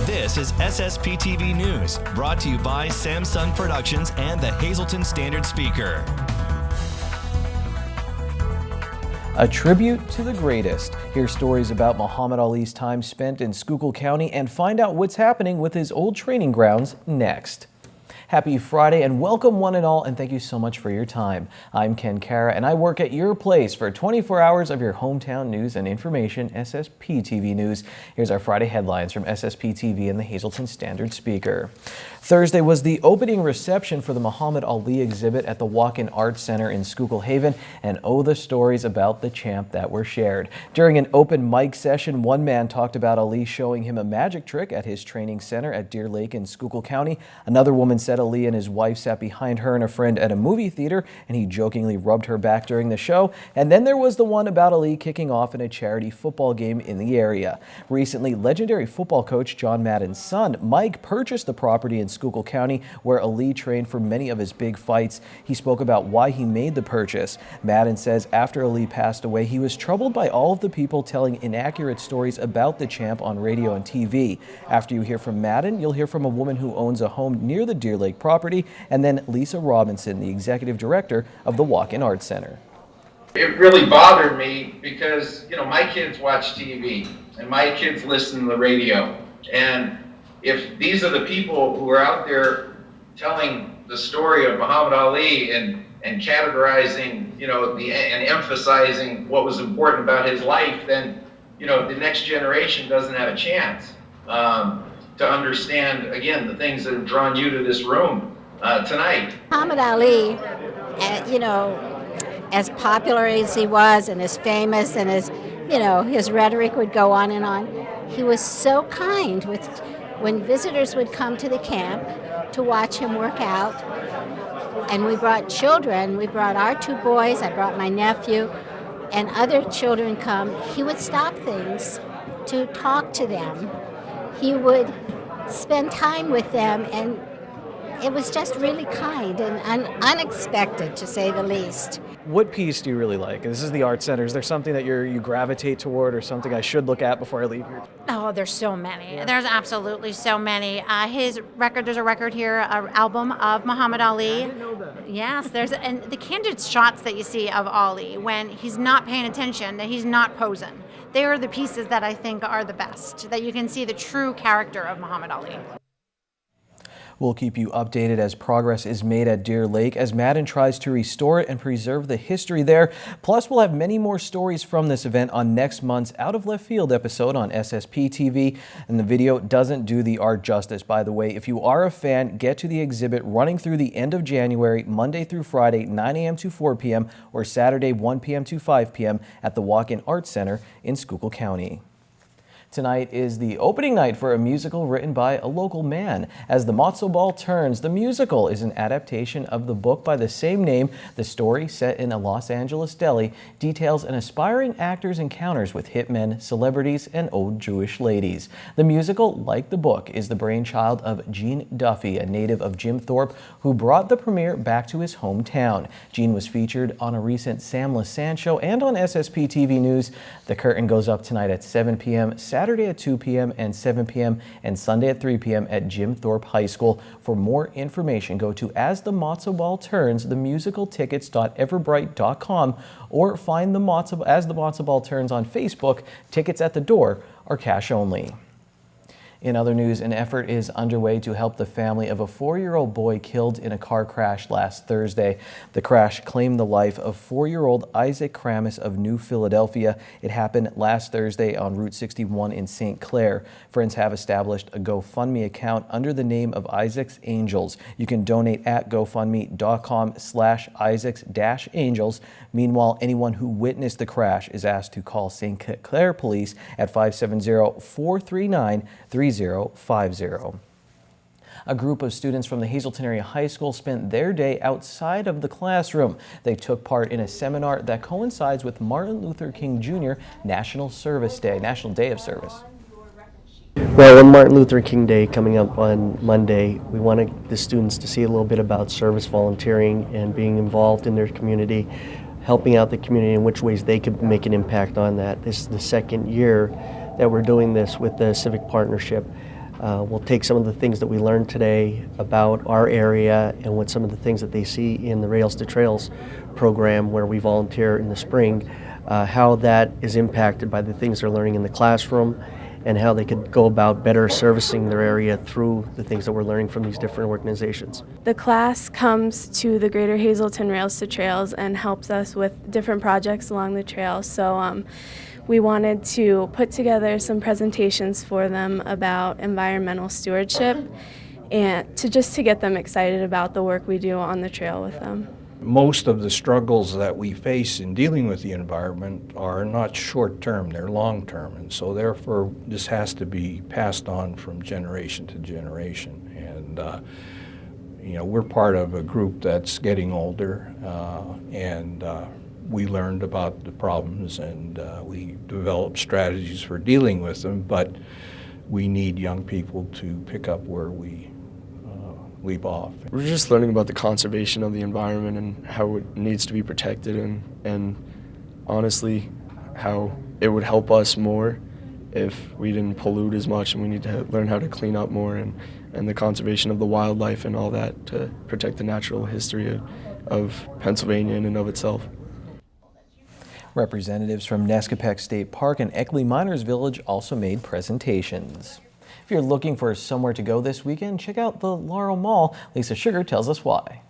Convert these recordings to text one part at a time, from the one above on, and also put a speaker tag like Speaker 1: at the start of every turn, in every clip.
Speaker 1: This is SSPTV News, brought to you by Samsung Productions and the Hazleton Standard Speaker.
Speaker 2: A tribute to the greatest. Hear stories about Muhammad Ali's time spent in Schuylkill County and find out what's happening with his old training grounds next. Happy Friday and welcome one and all, and thank you so much for your time. I'm Ken Kara and I work at your place for 24 hours of your hometown news and information, SSPTV News. Here's our Friday headlines from SSPTV and the Hazleton Standard Speaker. Thursday was the opening reception for the Muhammad Ali exhibit at the Walk-In Arts Center in Schuylkill Haven, and oh, the stories about the champ that were shared. During an open mic session, one man talked about Ali showing him a magic trick at his training center at Deer Lake in Schuylkill County. Another woman said Ali and his wife sat behind her and a friend at a movie theater, and he jokingly rubbed her back during the show. And then there was the one about Ali kicking off in a charity football game in the area. Recently, legendary football coach John Madden's son, Mike, purchased the property in Schuylkill County where Ali trained for many of his big fights. He spoke about why he made the purchase. Madden says after Ali passed away, he was troubled by all of the people telling inaccurate stories about the champ on radio and TV. After you hear from Madden, you'll hear from a woman who owns a home near the Deer Lake property, and then Lisa Robinson, the executive director of the Walk-In Arts Center.
Speaker 3: It really bothered me because, my kids watch TV and my kids listen to the radio. And if these are the people who are out there telling the story of Muhammad Ali and categorizing, and emphasizing what was important about his life, then, the next generation doesn't have a chance to understand, again, the things that have drawn you to this room tonight.
Speaker 4: Muhammad Ali, as popular as he was and as famous and as, his rhetoric would go on and on, he was so kind when visitors would come to the camp to watch him work out. And we brought children, we brought our two boys, I brought my nephew, and other children come. He would stop things to talk to them. He would spend time with them, and it was just really kind and unexpected, to say the least.
Speaker 2: What piece do you really like? This is the Art Center. Is there something that you gravitate toward or something I should look at before I leave here?
Speaker 5: Oh, there's so many.
Speaker 2: Yeah.
Speaker 5: There's absolutely so many. His record, there's a record here, an album of Muhammad Ali.
Speaker 2: I didn't know that.
Speaker 5: Yes, and the candid shots that you see of Ali when he's not paying attention, that he's not posing. They are the pieces that I think are the best, that you can see the true character of Muhammad Ali.
Speaker 2: We'll keep you updated as progress is made at Deer Lake as Madden tries to restore it and preserve the history there. Plus, we'll have many more stories from this event on next month's Out of Left Field episode on SSPTV. And the video doesn't do the art justice, by the way. If you are a fan, get to the exhibit running through the end of January, Monday through Friday, 9 a.m. to 4 p.m. or Saturday, 1 p.m. to 5 p.m. at the Walk-In Arts Center in Schuylkill County. Tonight is the opening night for a musical written by a local man. As the matzo ball turns, the musical is an adaptation of the book by the same name. The story, set in a Los Angeles deli, details an aspiring actor's encounters with hitmen, celebrities, and old Jewish ladies. The musical, like the book, is the brainchild of Gene Duffy, a native of Jim Thorpe, who brought the premiere back to his hometown. Gene was featured on a recent Sam Lassant show and on SSPTV News. The curtain goes up tonight at 7 p.m., Saturday at 2 p.m. and 7 p.m. and Sunday at 3 p.m. at Jim Thorpe High School. For more information, go to As the Matzo Ball Turns, themusicaltickets.everbright.com, or find As the Matzo Ball Turns on Facebook. Tickets at the door are cash only. In other news, an effort is underway to help the family of a 4-year-old boy killed in a car crash last Thursday. The crash claimed the life of 4-year-old Isaac Kramis of New Philadelphia. It happened last Thursday on Route 61 in St. Clair. Friends have established a GoFundMe account under the name of Isaac's Angels. You can donate at gofundme.com/Isaacs-Angels. Meanwhile, anyone who witnessed the crash is asked to call St. Clair Police at 570-439-3050. A group of students from the Hazleton Area High School spent their day outside of the classroom. They took part in a seminar that coincides with Martin Luther King Jr. National Day of Service.
Speaker 6: Well, on Martin Luther King Day coming up on Monday, we wanted the students to see a little bit about service volunteering and being involved in their community, helping out the community in which ways they could make an impact on that. This is the second year that we're doing this with the Civic Partnership. We'll take some of the things that we learned today about our area and what some of the things that they see in the Rails to Trails program where we volunteer in the spring, how that is impacted by the things they're learning in the classroom and how they could go about better servicing their area through the things that we're learning from these different organizations.
Speaker 7: The class comes to the Greater Hazleton Rails to Trails and helps us with different projects along the trail. So we wanted to put together some presentations for them about environmental stewardship and to get them excited about the work we do on the trail with them.
Speaker 8: Most of the struggles that we face in dealing with the environment are not short-term, they're long-term, and so therefore this has to be passed on from generation to generation. And we're part of a group that's getting older, and we learned about the problems and we developed strategies for dealing with them, but we need young people to pick up where we leave off.
Speaker 9: We're just learning about the conservation of the environment and how it needs to be protected and honestly how it would help us more if we didn't pollute as much, and we need to learn how to clean up more and the conservation of the wildlife and all that to protect the natural history of Pennsylvania in and of itself.
Speaker 2: Representatives from Nescopec State Park and Eckley Miners Village also made presentations. If you're looking for somewhere to go this weekend, check out the Laurel Mall. Lisa Sugar tells us why.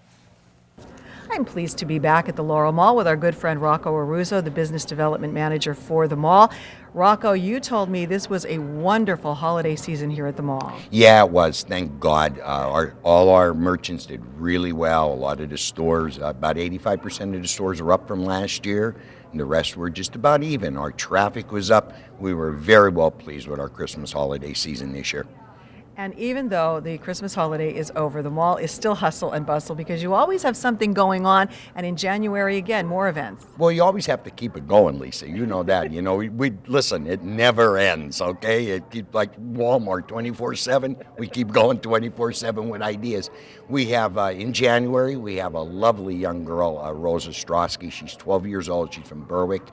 Speaker 10: I'm pleased to be back at the Laurel Mall with our good friend Rocco Aruzo, the business development manager for the mall. Rocco, you told me this was a wonderful holiday season here at the mall.
Speaker 11: Yeah, it was. Thank God. All our merchants did really well. A lot of the stores, about 85% of the stores are up from last year, and the rest were just about even. Our traffic was up. We were very well pleased with our Christmas holiday season this year.
Speaker 10: And even though the Christmas holiday is over, the mall is still hustle and bustle because you always have something going on. And in January, again, more events.
Speaker 11: Well, you always have to keep it going, Lisa. You know that. We listen, it never ends, okay? It keeps like Walmart 24/7. We keep going 24/7 with ideas. We have, in January, we have a lovely young girl, Rosa Strosky. She's 12 years old. She's from Berwick.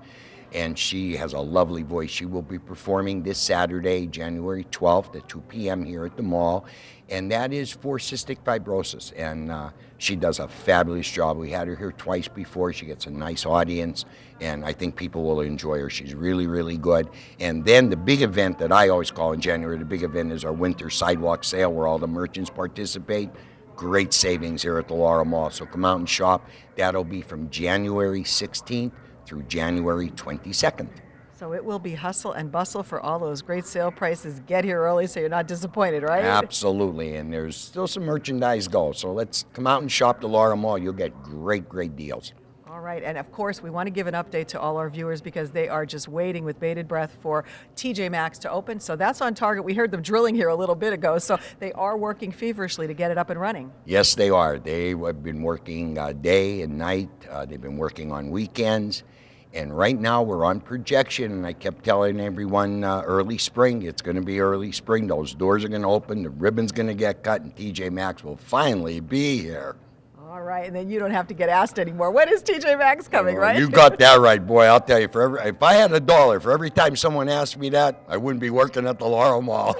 Speaker 11: And she has a lovely voice. She will be performing this Saturday, January 12th at 2 p.m. here at the mall, and that is for cystic fibrosis, and she does a fabulous job. We had her here twice before. She gets a nice audience, and I think people will enjoy her. She's really, really good. And then the big event that I always call in January, the big event is our winter sidewalk sale where all the merchants participate. Great savings here at the Laurel Mall, so come out and shop. That'll be from January 16th through January 22nd.
Speaker 10: So it will be hustle and bustle for all those great sale prices. Get here early so you're not disappointed, right?
Speaker 11: Absolutely, and there's still some merchandise go. So let's come out and shop the Laurel Mall. You'll get great, great deals.
Speaker 10: All right, and of course we want to give an update to all our viewers because they are just waiting with bated breath for TJ Maxx to open. So that's on target. We heard them drilling here a little bit ago, so they are working feverishly to get it up and running.
Speaker 11: Yes, they are. They have been working day and night. They've been working on weekends. And right now we're on projection, and I kept telling everyone early spring. It's going to be early spring. Those doors are going to open, the ribbon's going to get cut, and TJ Maxx will finally be here.
Speaker 10: All right, and then you don't have to get asked anymore. When is TJ Maxx coming, right?
Speaker 11: You got that right, boy. I'll tell you, if I had $1 for every time someone asked me that, I wouldn't be working at the Laurel Mall.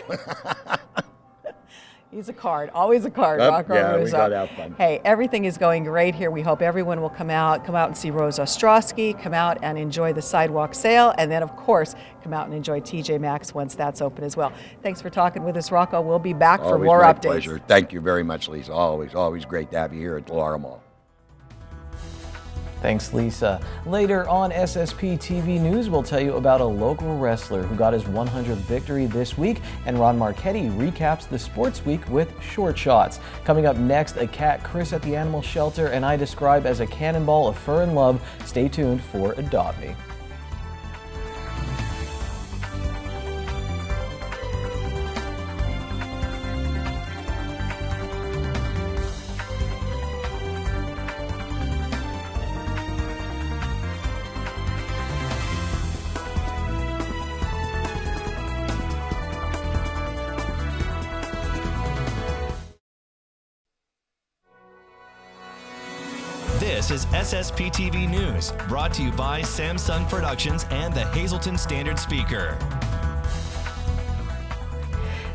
Speaker 10: He's a card, always a card, Rocco
Speaker 11: Yeah,
Speaker 10: Aruzo.
Speaker 11: we got to have fun.
Speaker 10: Hey, everything is going great here. We hope everyone will come out and see Rosa Strosky, come out and enjoy the sidewalk sale, and then, of course, come out and enjoy TJ Maxx once that's open as well. Thanks for talking with us, Rocco. We'll be back for more
Speaker 11: my
Speaker 10: updates.
Speaker 11: Pleasure. Thank you very much, Lisa. Always great to have you here at the Laurel Mall.
Speaker 2: Thanks, Lisa. Later on SSPTV News, we'll tell you about a local wrestler who got his 100th victory this week, and Ron Marchetti recaps the sports week with short shots. Coming up next, a cat Chris at the animal shelter and I describe as a cannonball of fur and love. Stay tuned for Adopt Me.
Speaker 1: This is SSPTV News, brought to you by Samsung Productions and the Hazleton Standard Speaker.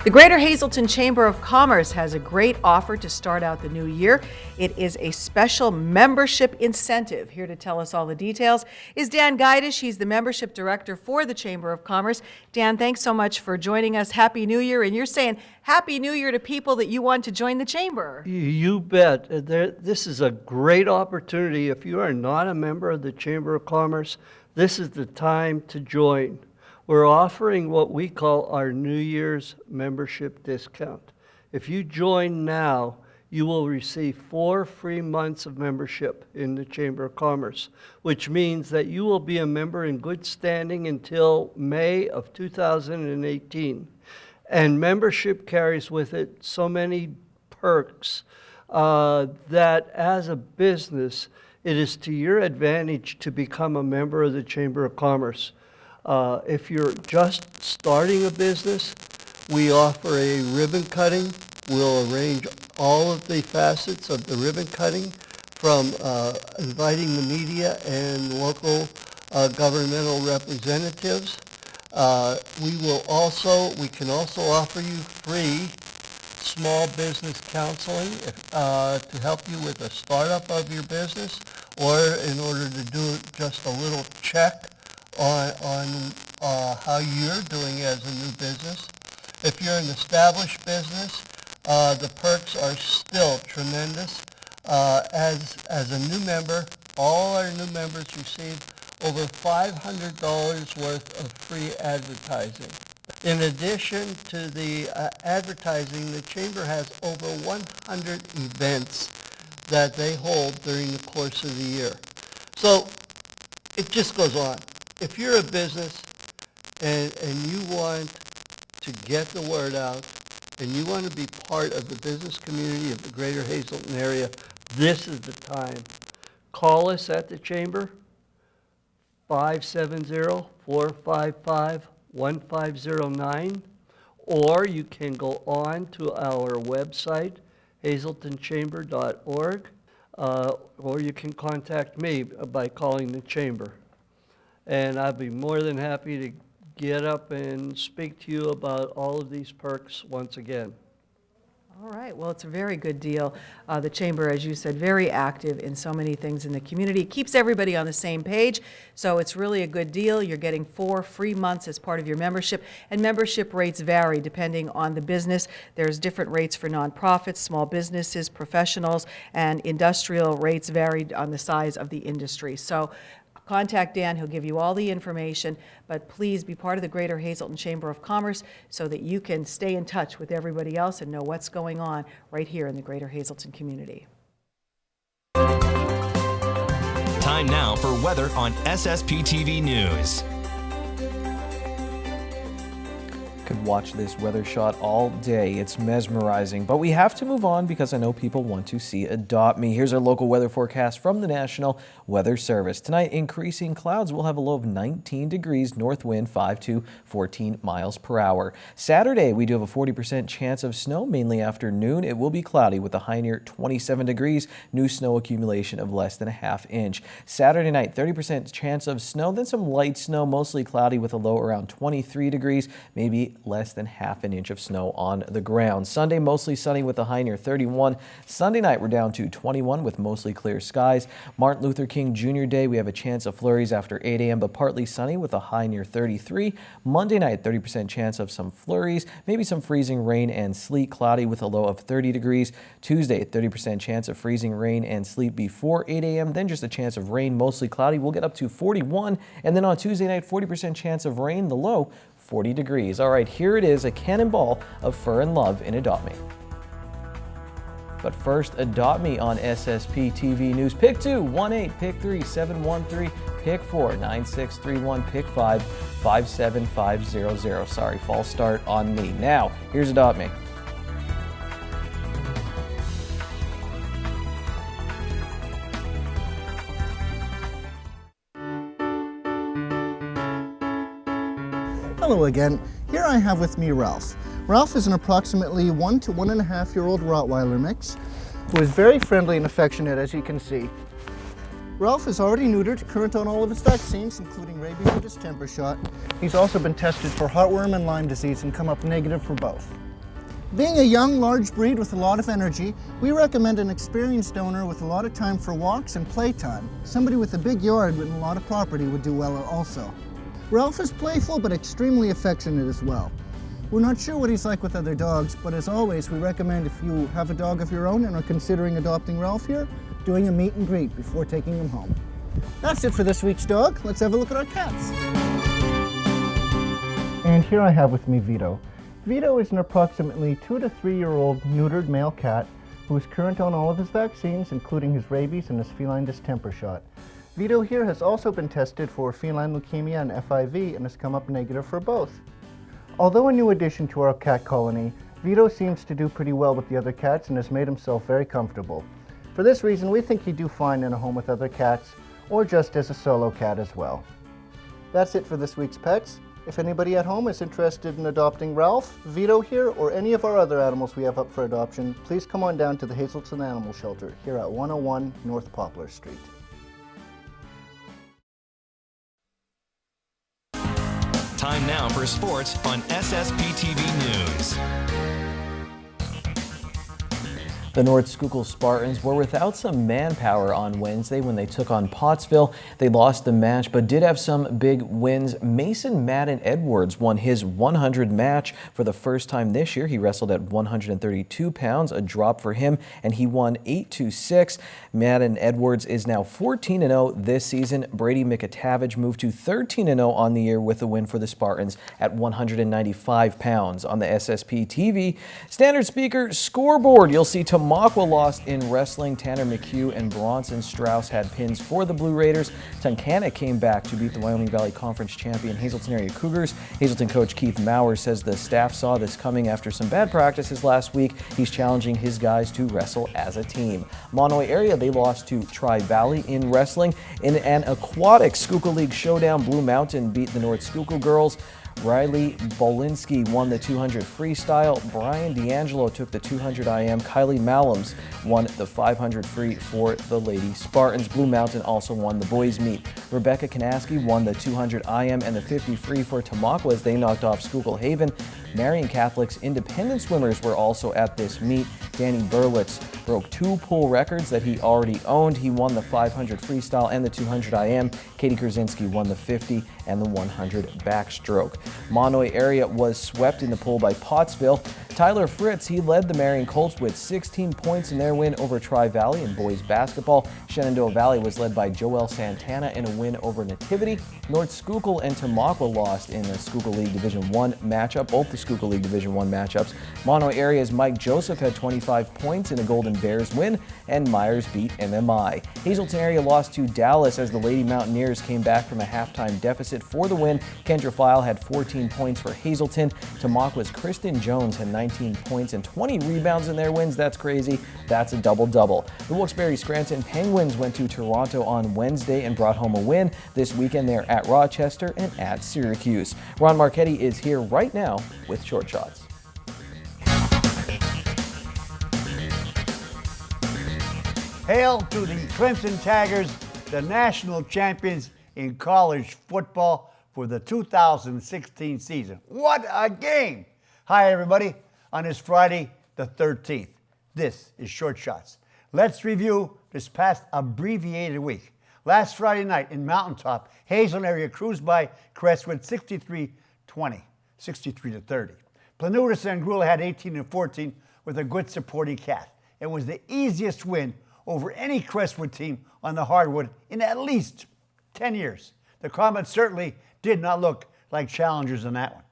Speaker 10: The Greater Hazleton Chamber of Commerce has a great offer to start out the new year. It is a special membership incentive. Here to tell us all the details is Dan Guydish. He's the membership director for the Chamber of Commerce. Dan, thanks so much for joining us. Happy New Year. And you're saying Happy New Year to people that you want to join the Chamber.
Speaker 12: You bet. This is a great opportunity. If you are not a member of the Chamber of Commerce, this is the time to join. We're offering what we call our New Year's membership discount. If you join now, you will receive 4 free months of membership in the Chamber of Commerce, which means that you will be a member in good standing until May of 2018. And membership carries with it so many perks that as a business, it is to your advantage to become a member of the Chamber of Commerce. If you're just starting a business, we offer a ribbon cutting. We'll arrange all of the facets of the ribbon cutting, from inviting the media and local governmental representatives. We can also offer you free small business counseling to help you with a startup of your business, or in order to do just a little check on how you're doing as a new business. If you're an established business, the perks are still tremendous. As a new member, all our new members receive over $500 worth of free advertising. In addition to the advertising, the Chamber has over 100 events that they hold during the course of the year. So it just goes on. If you're a business and you want to get the word out and you want to be part of the business community of the Greater Hazleton area, this is the time. Call us at the Chamber, 570-455-1509, or you can go on to our website, hazletonchamber.org, or you can contact me by calling the Chamber. And I'd be more than happy to get up and speak to you about all of these perks once again.
Speaker 10: All right, well, it's a very good deal. The Chamber, as you said, very active in so many things in the community. It keeps everybody on the same page, so it's really a good deal. You're getting 4 free months as part of your membership, and membership rates vary depending on the business. There's different rates for nonprofits, small businesses, professionals, and industrial rates vary on the size of the industry. So contact Dan, he'll give you all the information, but please be part of the Greater Hazleton Chamber of Commerce so that you can stay in touch with everybody else and know what's going on right here in the Greater Hazleton community.
Speaker 1: Time now for weather on SSPTV News.
Speaker 2: Could watch this weather shot all day. It's mesmerizing, but we have to move on because I know people want to see Adopt Me. Here's our local weather forecast from the National Weather Service. Tonight, increasing clouds. We'll have a low of 19 degrees, north wind 5 to 14 miles per hour. Saturday, we do have a 40% chance of snow, mainly afternoon. It will be cloudy with a high near 27 degrees, new snow accumulation of less than a ½ inch. Saturday night, 30% chance of snow, then some light snow, mostly cloudy with a low around 23 degrees, maybe less than ½ inch of snow on the ground. Sunday, mostly sunny with a high near 31. Sunday night, we're down to 21 with mostly clear skies. Martin Luther King Jr. Day, we have a chance of flurries after 8 a.m., but partly sunny with a high near 33. Monday night, 30% chance of some flurries, maybe some freezing rain and sleet, cloudy with a low of 30 degrees. Tuesday, 30% chance of freezing rain and sleet before 8 a.m., then just a chance of rain, mostly cloudy. We'll get up to 41. And then on Tuesday night, 40% chance of rain, the low 40 degrees. All right, here it is, a cannonball of Fur and Love in Adopt Me. But first, Adopt Me on SSPTV News. Pick 2, 1-8, pick 3, 713, pick 4, 9631, pick 5, 57500. Sorry, false start on me. Now, here's Adopt Me.
Speaker 13: Hello again. Here I have with me Ralph. Ralph is an approximately 1 to 1.5-year-old Rottweiler mix who is very friendly and affectionate, as you can see. Ralph is already neutered, current on all of his vaccines, including rabies and distemper shot. He's also been tested for heartworm and Lyme disease and come up negative for both. Being a young, large breed with a lot of energy, we recommend an experienced owner with a lot of time for walks and playtime. Somebody with a big yard and a lot of property would do well also. Ralph is playful but extremely affectionate as well. We're not sure what he's like with other dogs, but as always, we recommend if you have a dog of your own and are considering adopting Ralph here, doing a meet and greet before taking him home. That's it for this week's dog. Let's have a look at our cats. And here I have with me Vito. Vito is an approximately 2 to 3 year old neutered male cat who is current on all of his vaccines, including his rabies and his feline distemper shot. Vito here has also been tested for feline leukemia and FIV and has come up negative for both. Although a new addition to our cat colony, Vito seems to do pretty well with the other cats and has made himself very comfortable. For this reason, we think he'd do fine in a home with other cats, or just as a solo cat as well. That's it for this week's pets. If anybody at home is interested in adopting Ralph, Vito here, or any of our other animals we have up for adoption, please come on down to the Hazelton Animal Shelter here at 101 North Poplar Street.
Speaker 1: Time now for sports on SSPTV News.
Speaker 2: The North Schuylkill Spartans were without some manpower on Wednesday when they took on Pottsville. They lost the match but did have some big wins. Mason Madden Edwards won his 100 match for the first time this year. He wrestled at 132 pounds, a drop for him, and he won 8-6. Madden Edwards is now 14-0 this season. Brady McAtavage moved to 13-0 on the year with a win for the Spartans at 195 pounds. On the SSPTV standard speaker scoreboard, you'll see Tamaqua lost in wrestling. Tanner McHugh and Bronson Strauss had pins for the Blue Raiders. Tunkhannock came back to beat the Wyoming Valley Conference champion Hazelton area Cougars. Hazelton coach Keith Maurer says the staff saw this coming after some bad practices last week. He's challenging his guys to wrestle as a team. Monomoy area, they lost to Tri-Valley in wrestling. In an aquatic Schuylkill League showdown, Blue Mountain beat the North Schuylkill girls. Riley Bolinski won the 200 freestyle. Brian D'Angelo took the 200 IM. Kylie Mallums won the 500 free for the Lady Spartans. Blue Mountain also won the boys meet. Rebecca Kanaski won the 200 IM and the 50 free for Tamaqua as they knocked off Schuylkill Haven. Marian Catholic's independent swimmers were also at this meet. Danny Berlitz broke 2 pool records that he already owned. He won the 500 freestyle and the 200 IM. Katie Krasinski won the 50 and the 100 backstroke. Monomoy area was swept in the pool by Pottsville. Tyler Fritz, he led the Marion Colts with 16 points in their win over Tri-Valley in boys basketball. Shenandoah Valley was led by Joel Santana in a win over Nativity. North Schuylkill and Tamaqua lost in the Schuylkill League Division I matchup, both the Schuylkill League Division I matchups. Monomoy area's Mike Joseph had 25 points in a Golden Bears win, and Myers beat MMI. Hazelton area lost to Dallas as the Lady Mountaineers came back from a halftime deficit for the win. Kendra File had 14 points for Hazelton. Tamaqua's Kristen Jones had 19 points and 20 rebounds in their wins. That's crazy. That's a double-double. The Wilkes-Barre Scranton Penguins went to Toronto on Wednesday and brought home a win. This weekend they're at Rochester and at Syracuse. Ron Marchetti is here right now with Short Shots.
Speaker 14: Hail to the Clemson Tigers, the national champions in college football for the 2016 season. What a game! Hi, everybody. On this Friday, the 13th, this is Short Shots. Let's review this past abbreviated week. Last Friday night in Mountaintop, Hazelton area cruised by Crestwood 63-20, 63-30. Planutis and Grula had 18-14 with a good supporting cast. It was the easiest win over any Crestwood team on the hardwood in at least 10 years. The Comets certainly did not look like challengers in that one.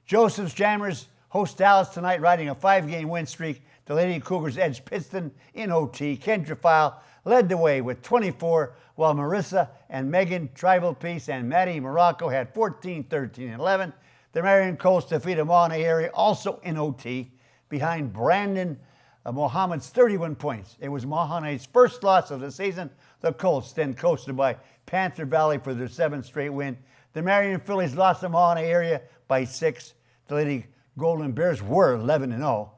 Speaker 14: Joseph's Jammers host Dallas tonight, riding a 5-game win streak. The Lady Cougars edged Pittston in OT. Kendra File led the way with 24, while Marissa and Megan Tribal Peace and Maddie Morocco had 14, 13, and 11. The Marion Colts defeated Monomoy area also in OT behind Brandon Mohammed's 31 points. It was Monomoy's first loss of the season. The Colts then coasted by Panther Valley for their 7th straight win. The Marion Phillies lost to Monomoy area by 6. The Lady Golden Bears were 11-0.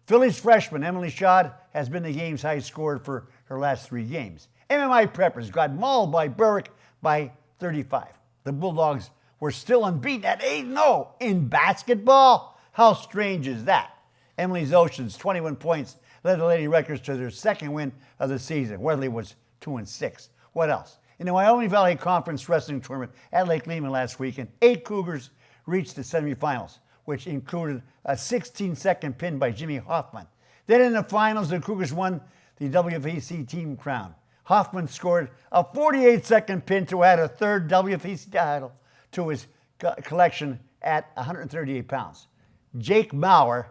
Speaker 14: Phillies freshman Emily Schad has been the game's highest scorer for her last 3 games. MMI Preppers got mauled by Berwick by 35. The Bulldogs were still unbeaten at 8-0 in basketball. How strange is that? Emily's Oceans, 21 points, led the Lady Wreckers to their second win of the season. Weatherly was 2-6. What else? In the Wyoming Valley Conference Wrestling Tournament at Lake Lehman last weekend, 8 Cougars reached the semifinals, which included a 16-second pin by Jimmy Hoffman. Then in the finals, the Cougars won the WVC team crown. Hoffman scored a 48-second pin to add a third WVC title to his collection at 138 pounds. Jake Maurer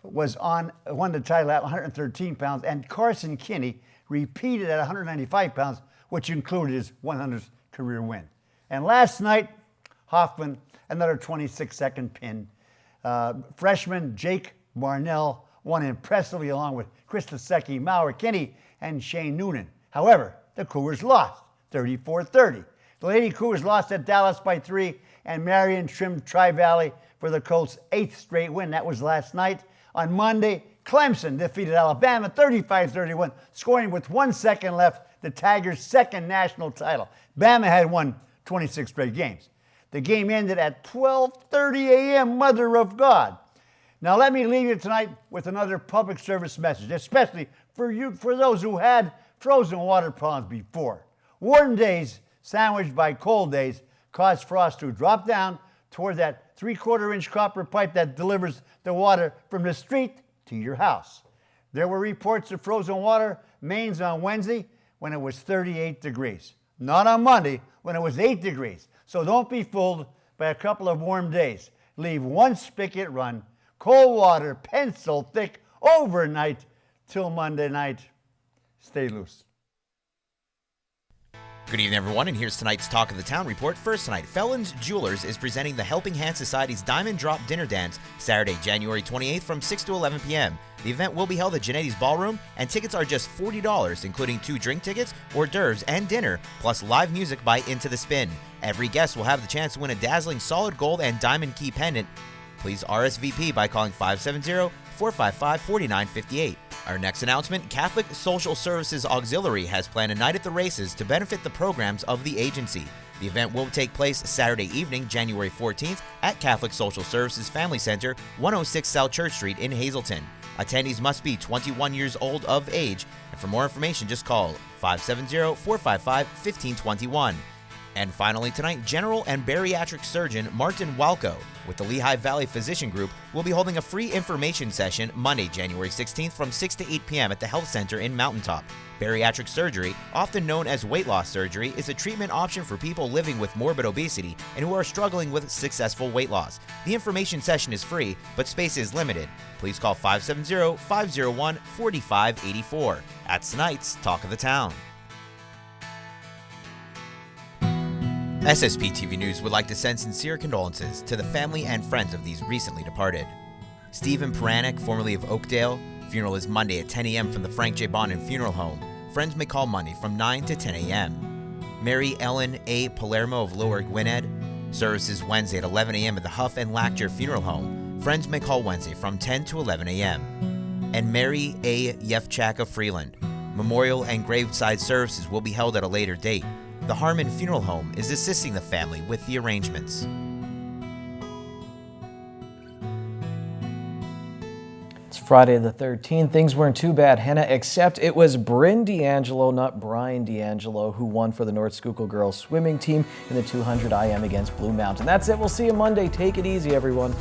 Speaker 14: won the title at 113 pounds, and Carson Kinney repeated at 195 pounds, which included his 100th career win. And last night, Hoffman, another 26-second pin. Freshman Jake Barnell won impressively along with Chris Lasecki, Maurer, Kinney, and Shane Noonan. However, the Cougars lost 34-30. The Lady Cougars lost at Dallas by 3, and Marion trimmed Tri-Valley for the Colts' 8th straight win. That was last night. On Monday, Clemson defeated Alabama 35-31, scoring with 1 second left the Tigers' second national title. Bama had won 26 straight games. The game ended at 12:30 a.m., Mother of God. Now let me leave you tonight with another public service message, especially for those who had frozen water problems before. Warm days sandwiched by cold days cause frost to drop down toward that 3/4-inch copper pipe that delivers the water from the street to your house. There were reports of frozen water mains on Wednesday when it was 38 degrees. Not on Monday when it was 8 degrees. So don't be fooled by a couple of warm days. Leave one spigot run, cold water, pencil thick, overnight till Monday night. Stay loose.
Speaker 15: Good evening, everyone, and here's tonight's Talk of the Town report. First tonight, Felons Jewelers is presenting the Helping Hand Society's Diamond Drop Dinner Dance Saturday, January 28th from 6 to 11 p.m. The event will be held at Genetti's Ballroom, and tickets are just $40, including 2 drink tickets, hors d'oeuvres, and dinner, plus live music by Into the Spin. Every guest will have the chance to win a dazzling solid gold and diamond key pendant. Please RSVP by calling 570-455-4958. Our next announcement, Catholic Social Services Auxiliary has planned a night at the races to benefit the programs of the agency. The event will take place Saturday evening, January 14th at Catholic Social Services Family Center, 106 South Church Street in Hazleton. Attendees must be 21 years old of age, and for more information, just call 570-455-1521. And finally tonight, General and Bariatric Surgeon Martin Walco with the Lehigh Valley Physician Group will be holding a free information session Monday, January 16th from 6 to 8 p.m. at the Health Center in Mountaintop. Bariatric surgery, often known as weight loss surgery, is a treatment option for people living with morbid obesity and who are struggling with successful weight loss. The information session is free, but space is limited. Please call 570-501-4584. That's tonight's Talk of the Town. SSPTV News would like to send sincere condolences to the family and friends of these recently departed. Stephen Paranek, formerly of Oakdale. Funeral is Monday at 10 a.m. from the Frank J. Bonin Funeral Home. Friends may call Monday from 9 to 10 a.m. Mary Ellen A. Palermo of Lower Gwinnett. Services Wednesday at 11 a.m. at the Huff and Lackter Funeral Home. Friends may call Wednesday from 10 to 11 a.m. And Mary A. Yefchak of Freeland. Memorial and graveside services will be held at a later date. The Harmon Funeral Home is assisting the family with the arrangements.
Speaker 2: It's Friday the 13th. Things weren't too bad, Hannah, except it was Bryn D'Angelo, not Brian D'Angelo, who won for the North Schuylkill girls swimming team in the 200 IM against Blue Mountain. That's it. We'll see you Monday. Take it easy, everyone.